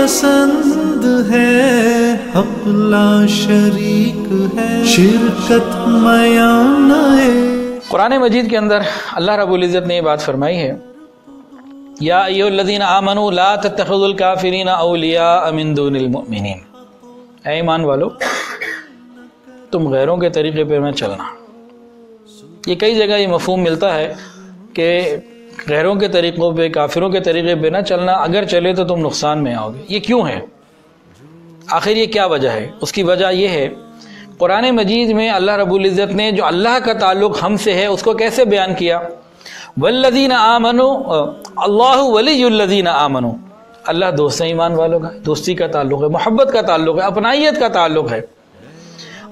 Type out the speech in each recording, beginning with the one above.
پسند ہے، حق لا شریک ہے، شرکت میانہ۔ قرآن مجید کے اندر اللہ رب العزت نے یہ بات فرمائی ہے، یا ایھا الذین آمنوا لا تتخذوا الکافرین اولیاء من دون المؤمنین، اے ایمان والو تم غیروں کے طریقے پہ نہ چلنا۔ یہ کئی جگہ یہ مفہوم ملتا ہے کہ غیروں کے طریقوں پہ، کافروں کے طریقے پہ نہ چلنا، اگر چلے تو تم نقصان میں آؤ گے۔ یہ کیوں ہے؟ آخر یہ کیا وجہ ہے؟ اس کی وجہ یہ ہے، قرآن مجید میں اللہ رب العزت نے جو اللہ کا تعلق ہم سے ہے اس کو کیسے بیان کیا؟ والذین آمنوا، اللہ ولی الذین آمنوا، اللہ دوست ہے ایمان والوں کا، دوستی کا تعلق ہے، محبت کا تعلق ہے، اپنائیت کا تعلق ہے۔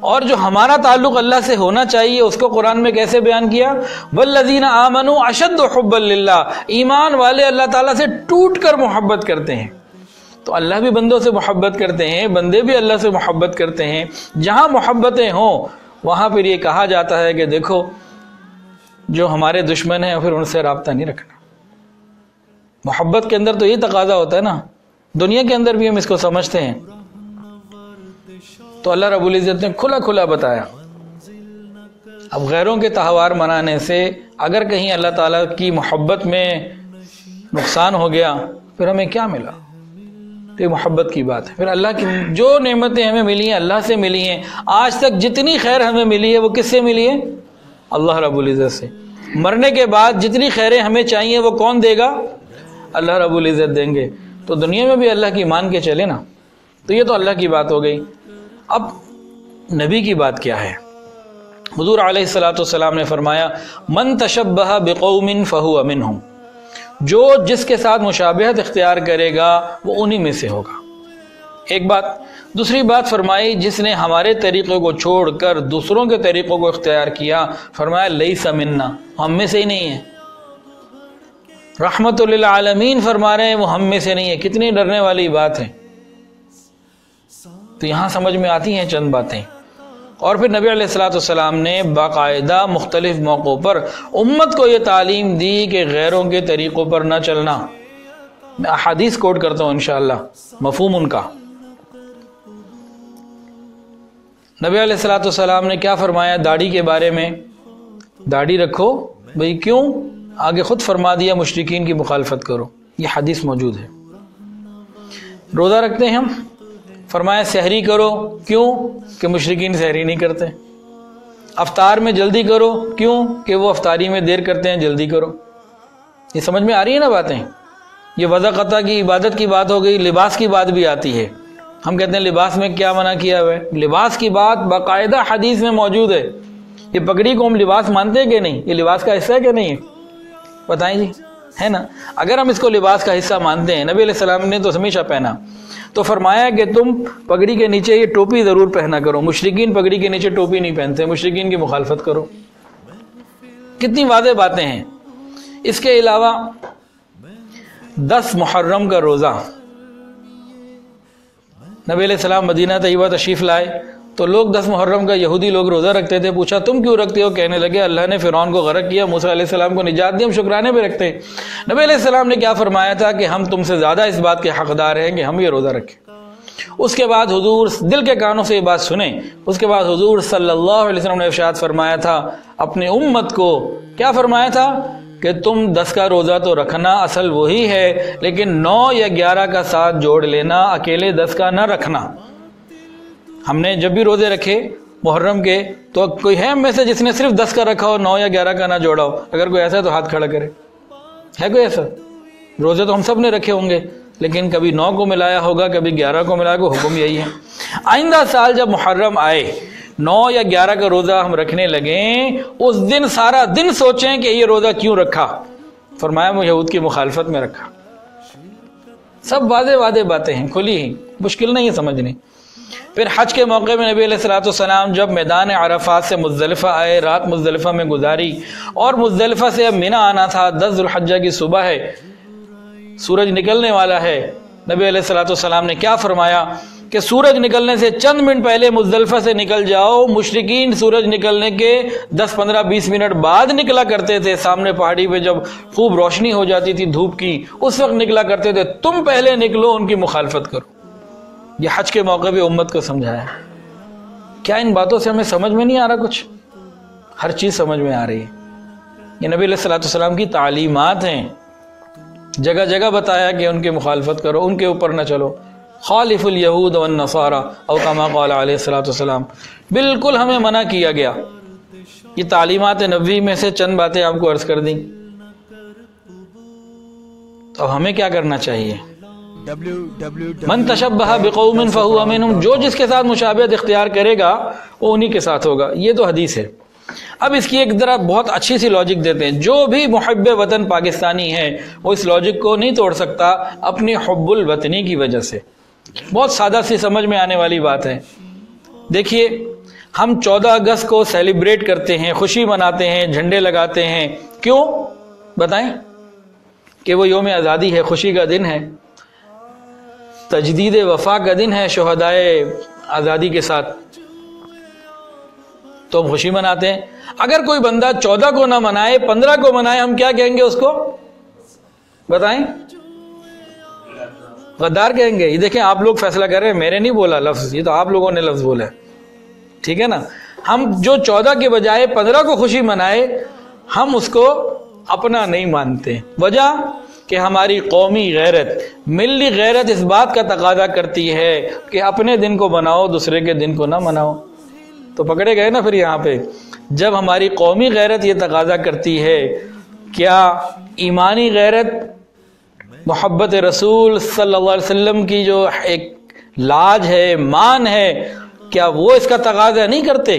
اور جو ہمارا تعلق اللہ سے ہونا چاہیے اس کو قرآن میں کیسے بیان کیا؟ والذین آمنوا اشد حبا للہ، ایمان والے اللہ تعالیٰ سے ٹوٹ کر محبت کرتے ہیں۔ تو اللہ بھی بندوں سے محبت کرتے ہیں، بندے بھی اللہ سے محبت کرتے ہیں۔ جہاں محبتیں ہوں وہاں پھر یہ کہا جاتا ہے کہ دیکھو جو ہمارے دشمن ہیں پھر ان سے رابطہ نہیں رکھنا۔ محبت کے اندر تو یہ تقاضا ہوتا ہے نا، دنیا کے اندر بھی ہم اس کو سمجھتے ہیں۔ تو اللہ رب العزت نے کھلا کھلا بتایا۔ اب غیروں کے تہوار منانے سے اگر کہیں اللہ تعالیٰ کی محبت میں نقصان ہو گیا پھر ہمیں کیا ملا؟ تو یہ محبت کی بات ہے۔ پھر اللہ کی جو نعمتیں ہمیں ملی ہیں اللہ سے ملی ہیں، آج تک جتنی خیر ہمیں ملی ہے وہ کس سے ملی ہے؟ اللہ رب العزت سے۔ مرنے کے بعد جتنی خیریں ہمیں چاہیے وہ کون دے گا؟ اللہ رب العزت دیں گے۔ تو دنیا میں بھی اللہ کی مان کے چلے نا۔ تو یہ تو اللہ کی بات ہو گئی۔ اب نبی کی بات کیا ہے؟ حضور علیہ الصلوۃ والسلام نے فرمایا من تشبہ بقوم فہو منہم، جو جس کے ساتھ مشابہت اختیار کرے گا وہ انہی میں سے ہوگا۔ ایک بات۔ دوسری بات فرمائی جس نے ہمارے طریقوں کو چھوڑ کر دوسروں کے طریقوں کو اختیار کیا، فرمایا لیس منا، ہم میں سے ہی نہیں ہے۔ رحمت للعالمین فرما رہے ہیں وہ ہم میں سے نہیں ہے۔ کتنی ڈرنے والی بات ہے۔ تو یہاں سمجھ میں آتی ہیں چند باتیں۔ اور پھر نبی علیہ الصلوۃ والسلام نے باقاعدہ مختلف موقعوں پر امت کو یہ تعلیم دی کہ غیروں کے طریقوں پر نہ چلنا۔ میں احادیث کوٹ کرتا ہوں انشاءاللہ، مفہوم ان کا۔ نبی علیہ الصلوۃ والسلام نے کیا فرمایا داڑھی کے بارے میں؟ داڑھی رکھو بھئی، کیوں؟ آگے خود فرما دیا مشرکین کی مخالفت کرو، یہ حدیث موجود ہے۔ روزہ رکھتے ہیں ہم، فرمایا سحری کرو، کیوں؟ کہ مشرکین سحری نہیں کرتے۔ افطار میں جلدی کرو، کیوں؟ کہ وہ افطاری میں دیر کرتے ہیں، جلدی کرو۔ یہ سمجھ میں آ رہی ہے نا باتیں؟ یہ وضع قطع کی عبادت کی بات ہو گئی۔ لباس کی بات بھی آتی ہے۔ ہم کہتے ہیں لباس میں کیا منع کیا ہوا ہے؟ لباس کی بات باقاعدہ حدیث میں موجود ہے۔ یہ پگڑی کو ہم لباس مانتے ہیں کہ نہیں؟ یہ لباس کا حصہ ہے کہ نہیں ہے؟ بتائیں جی، ہے نا؟ اگر ہم اس کو لباس کا حصہ مانتے ہیں، نبی علیہ السلام نے تو ہمیشہ پہنا، تو فرمایا کہ تم پگڑی کے نیچے یہ ٹوپی ضرور پہنا کرو۔ مشرکین پگڑی کے نیچے ٹوپی نہیں پہنتے، مشرکین کی مخالفت کرو۔ کتنی واضح باتیں ہیں۔ اس کے علاوہ 10 محرم کا روزہ، نبی علیہ السلام مدینہ طیبہ تشریف لائے تو لوگ 10 محرم کا یہودی لوگ روزہ رکھتے تھے۔ پوچھا تم کیوں رکھتے ہو؟ کہنے لگے اللہ نے فرعون کو غرق کیا، موسیٰ علیہ السلام کو نجات دی، ہم شکرانے پہ رکھتے ہیں۔ نبی علیہ السلام نے کیا فرمایا تھا کہ ہم تم سے زیادہ اس بات کے حقدار ہیں کہ ہم یہ روزہ رکھیں۔ اس کے بعد حضور دل کے کانوں سے یہ بات سنیں۔ اس کے بعد حضور صلی اللہ علیہ وسلم نے ارشاد فرمایا تھا اپنی امت کو، کیا فرمایا تھا؟ کہ تم 10 کا روزہ تو رکھنا اصل وہی ہے، لیکن 9 یا 11 کا ساتھ جوڑ لینا، اکیلے 10 کا نہ رکھنا۔ ہم نے جب بھی روزے رکھے محرم کے تو کوئی ہے ہم میں سے جس نے صرف 10 کا رکھا ہو، 9 یا 11 کا نہ جوڑا ہو؟ اگر کوئی ایسا ہے تو ہاتھ کھڑا کرے۔ ہے کوئی ایسا؟ روزے تو ہم سب نے رکھے ہوں گے، لیکن کبھی 9 کو ملایا ہوگا، کبھی 11 کو ملایا ہوگا۔ حکم یہی ہے آئندہ سال جب محرم آئے 9 یا 11 کا روزہ ہم رکھنے لگیں، اس دن سارا دن سوچیں کہ یہ روزہ کیوں رکھا؟ فرمایا وہ یہود کی مخالفت میں رکھا۔ سب واضح باتیں ہیں، کھلی ہی، مشکل نہیں ہے سمجھنے۔ پھر حج کے موقع میں نبی علیہ الصلوۃ والسلام جب میدان عرفات سے مزدلفہ آئے، رات مزدلفہ میں گزاری، اور مزدلفہ سے اب منی آنا تھا۔ 10 ذو الحجہ کی صبح ہے، سورج نکلنے والا ہے۔ نبی علیہ الصلوۃ والسلام نے کیا فرمایا کہ کہ سورج نکلنے سے چند منٹ پہلے مزدلفہ سے نکل جاؤ. مشرکین سورج نکلنے کے 10 15 20 منٹ بعد نکلا کرتے تھے. سامنے پہاڑی پہ جب خوب روشنی ہو جاتی تھی دھوپ کی اس وقت نکلا کرتے تھے. تم پہلے نکلو, ان کی مخالفت کرو. یہ حج کے موقع پہ امت کو سمجھایا. کیا ان باتوں سے ہمیں سمجھ میں نہیں آ رہا؟ کچھ ہر چیز سمجھ میں آ رہی ہے. یہ نبی علیہ الصلوۃ والسلام کی تعلیمات ہیں. جگہ جگہ بتایا کہ ان کی مخالفت کرو, ان کے اوپر نہ چلو. خالف الیہود والنصارى او کما قال علیہ الصلوۃ والسلام. بالکل ہمیں منع کیا گیا. یہ تعلیمات نبوی میں سے چند باتیں آپ کو عرض کر دیں. تو اب ہمیں کیا کرنا چاہیے؟ من تشبہ بقوم فہو منہم. جو جس کے ساتھ مشابہت اختیار کرے گا وہ انہی کے ساتھ ہوگا. یہ تو حدیث ہے. اب اس کی ایک ذرا بہت اچھی سی لاجک دیتے ہیں. جو بھی محب وطن پاکستانی ہے وہ اس لاجک کو نہیں توڑ سکتا اپنی حب الوطنی کی وجہ سے. بہت سادہ سی سمجھ میں آنے والی بات ہے. دیکھیے ہم 14 اگست کو سیلیبریٹ کرتے ہیں, خوشی مناتے ہیں, جھنڈے لگاتے ہیں. کیوں بتائیں؟ کہ وہ یوم آزادی ہے, خوشی کا دن ہے, تجدید وفا کا دن ہے شہدائے آزادی کے ساتھ. تو ہم خوشی مناتے ہیں. اگر کوئی بندہ 14 کو نہ منائے 15 کو منائے, ہم کیا کہیں گے اس کو؟ بتائیں. غدار کہیں گے. یہ دیکھیں آپ لوگ فیصلہ کر رہے ہیں, میرے نہیں بولا لفظ, یہ تو آپ لوگوں نے لفظ بولا ہے. ٹھیک ہے نا. ہم جو 14 کے بجائے 15 کو خوشی منائے ہم اس کو اپنا نہیں مانتے. وجہ کہ ہماری قومی غیرت, ملی غیرت اس بات کا تقاضا کرتی ہے کہ اپنے دن کو مناؤ, دوسرے کے دن کو نہ مناؤ. تو پکڑے گئے نا پھر یہاں پہ. جب ہماری قومی غیرت یہ تقاضا کرتی ہے, کیا ایمانی غیرت محبت رسول صلی اللہ علیہ وسلم کی جو ایک لاج ہے, مان ہے, کیا وہ اس کا تقاضا نہیں کرتے؟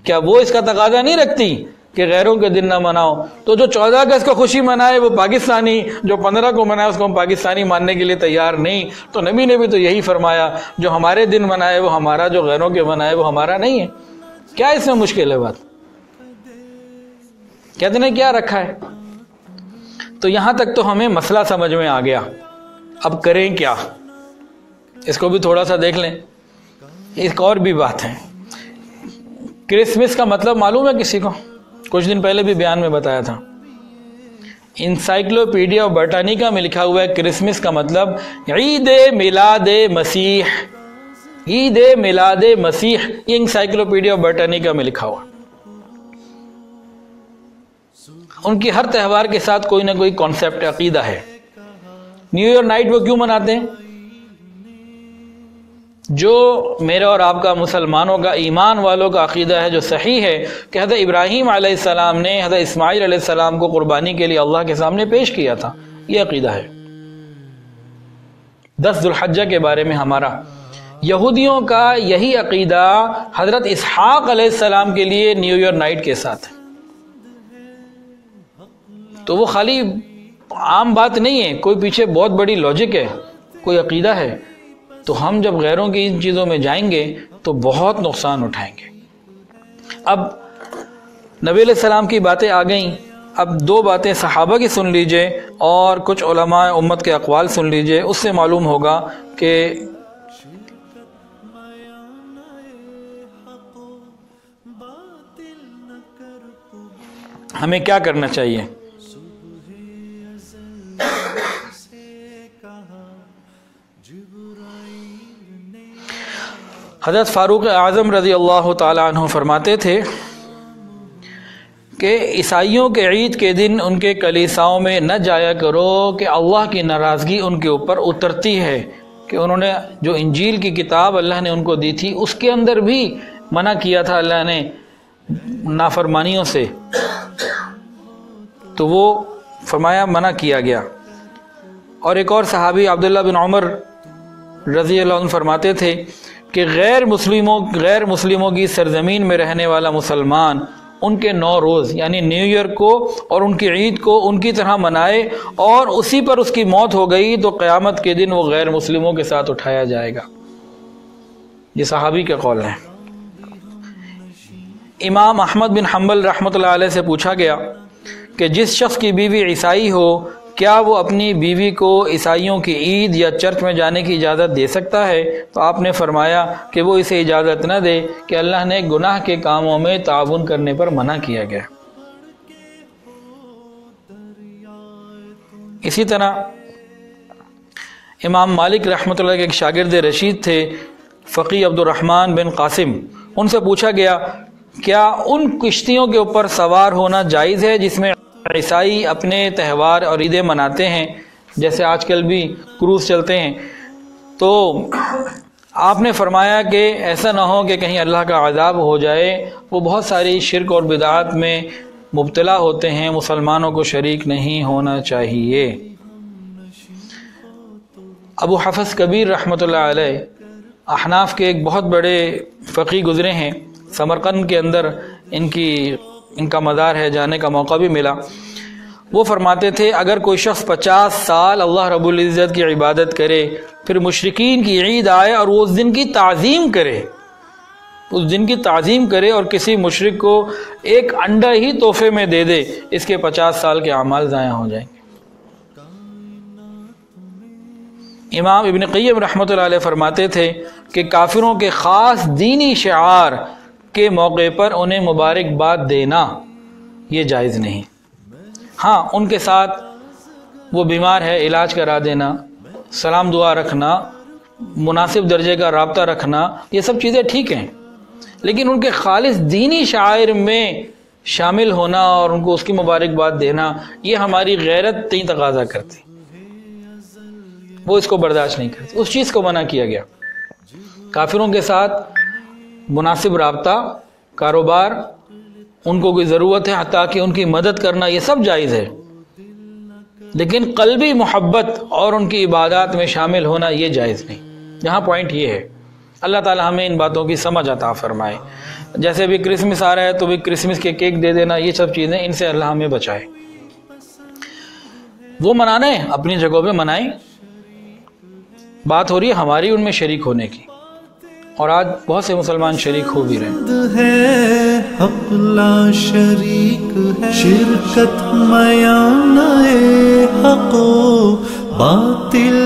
کیا وہ اس کا تقاضا نہیں رکھتی کہ غیروں کے دن نہ مناؤ؟ تو جو 14 اگست کو خوشی منائے وہ پاکستانی, جو 15 کو منائے اس کو ہم پاکستانی ماننے کے لیے تیار نہیں. تو نبی نے بھی تو یہی فرمایا, جو ہمارے دن منائے وہ ہمارا, جو غیروں کے منائے وہ ہمارا نہیں ہے. کیا اس میں مشکل ہے بات؟ کہتے ہیں کیا رکھا ہے؟ تو یہاں تک تو ہمیں مسئلہ سمجھ میں آ گیا. اب کریں کیا؟ اس کو بھی تھوڑا سا دیکھ لیں. ایک اور بھی بات ہے. کرسمس کا مطلب معلوم ہے کسی کو؟ کچھ دن پہلے بھی بیان میں بتایا تھا. انسائکلوپیڈیا برٹانیکا میں لکھا ہوا ہے کرسمس کا مطلب عید میلاد مسیح. عید میلاد مسیح, یہ انسائکلوپیڈیا برٹانیکا میں لکھا ہوا. ان کی ہر تہوار کے ساتھ کوئی نہ کوئی کانسیپٹ, عقیدہ ہے. نیو ایئر نائٹ وہ کیوں مناتے ہیں؟ جو میرا اور آپ کا مسلمانوں کا, ایمان والوں کا عقیدہ ہے جو صحیح ہے کہ حضرت ابراہیم علیہ السلام نے حضرت اسماعیل علیہ السلام کو قربانی کے لیے اللہ کے سامنے پیش کیا تھا. یہ عقیدہ ہے. 10 ذو الحجہ کے بارے میں ہمارا, یہودیوں کا یہی عقیدہ حضرت اسحاق علیہ السلام کے لیے نیو ایئر نائٹ کے ساتھ ہے. تو وہ خالی عام بات نہیں ہے, کوئی پیچھے بہت بڑی لاجک ہے, کوئی عقیدہ ہے. تو ہم جب غیروں کی ان چیزوں میں جائیں گے تو بہت نقصان اٹھائیں گے. اب نبی علیہ السلام کی باتیں آ گئیں. اب 2 باتیں صحابہ کی سن لیجئے اور کچھ علماء امت کے اقوال سن لیجئے. اس سے معلوم ہوگا کہ ہمیں کیا کرنا چاہیے. حضرت فاروق اعظم رضی اللہ تعالیٰ عنہ فرماتے تھے کہ عیسائیوں کے عید کے دن ان کے کلیساؤں میں نہ جایا کرو کہ اللہ کی ناراضگی ان کے اوپر اترتی ہے. کہ انہوں نے جو انجیل کی کتاب اللہ نے ان کو دی تھی اس کے اندر بھی منع کیا تھا اللہ نے نافرمانیوں سے, تو وہ فرمایا منع کیا گیا. اور ایک اور صحابی عبداللہ بن عمر رضی اللہ عنہ فرماتے تھے کہ غیر مسلموں کی سرزمین میں رہنے والا مسلمان ان کے 9 روز یعنی نیو ایئر کو اور ان کی عید کو ان کی طرح منائے, اور اسی پر اس کی موت ہو گئی تو قیامت کے دن وہ غیر مسلموں کے ساتھ اٹھایا جائے گا. یہ صحابی کے قول ہیں. امام احمد بن حنبل رحمۃ اللہ علیہ سے پوچھا گیا کہ جس شخص کی بیوی عیسائی ہو کیا وہ اپنی بیوی کو عیسائیوں کی عید یا چرچ میں جانے کی اجازت دے سکتا ہے؟ تو آپ نے فرمایا کہ وہ اسے اجازت نہ دے کہ اللہ نے گناہ کے کاموں میں تعاون کرنے پر منع کیا گیا۔ اسی طرح امام مالک رحمۃ اللہ کے ایک شاگرد رشید تھے، فقی عبد الرحمن بن قاسم، ان سے پوچھا گیا کیا ان کشتیوں کے اوپر سوار ہونا جائز ہے جس میں عیسائی اپنے تہوار اور عیدیں مناتے ہیں، جیسے آج کل بھی کروز چلتے ہیں؟ تو آپ نے فرمایا کہ ایسا نہ ہو کہ کہیں اللہ کا عذاب ہو جائے، وہ بہت ساری شرک اور بدعات میں مبتلا ہوتے ہیں، مسلمانوں کو شریک نہیں ہونا چاہیے۔ ابو حفص کبیر رحمۃ اللہ علیہ احناف کے ایک بہت بڑے فقی گزرے ہیں، سمرقند کے اندر ان کا مزار ہے، جانے کا موقع بھی ملا۔ وہ فرماتے تھے اگر کوئی شخص 50 سال اللہ رب العزت کی عبادت کرے، پھر مشرکین کی عید آئے اور وہ اس دن کی تعظیم کرے اور کسی مشرک کو ایک انڈا ہی تحفے میں دے دے، اس کے 50 سال کے اعمال ضائع ہو جائیں گے۔ امام ابن قیم رحمۃ اللہ علیہ فرماتے تھے کہ کافروں کے خاص دینی شعار کے موقع پر انہیں مبارکباد دینا یہ جائز نہیں۔ ہاں، ان کے ساتھ وہ بیمار ہے علاج کرا دینا، سلام دعا رکھنا، مناسب درجے کا رابطہ رکھنا، یہ سب چیزیں ٹھیک ہیں، لیکن ان کے خالص دینی شعائر میں شامل ہونا اور ان کو اس کی مبارکباد دینا یہ ہماری غیرت تقاضا کرتی، وہ اس کو برداشت نہیں کرتی، اس چیز کو منع کیا گیا۔ کافروں کے ساتھ مناسب رابطہ، کاروبار، ان کو کوئی ضرورت ہے حتیٰ کہ ان کی مدد کرنا، یہ سب جائز ہے، لیکن قلبی محبت اور ان کی عبادات میں شامل ہونا یہ جائز نہیں۔ یہاں پوائنٹ یہ ہے، اللہ تعالی ہمیں ان باتوں کی سمجھ عطا فرمائے۔ جیسے بھی کرسمس آ رہا ہے تو بھی کرسمس کے کیک دے دینا، یہ سب چیزیں ان سے اللہ ہمیں بچائے۔ وہ منانے اپنی جگہوں پہ منائیں، بات ہو رہی ہے ہماری ان میں شریک ہونے کی، اور آج بہت سے مسلمان شریک ہو بھی رہے ہیں۔ حق لا شریک ہے، شرکت میانہ حق و باطل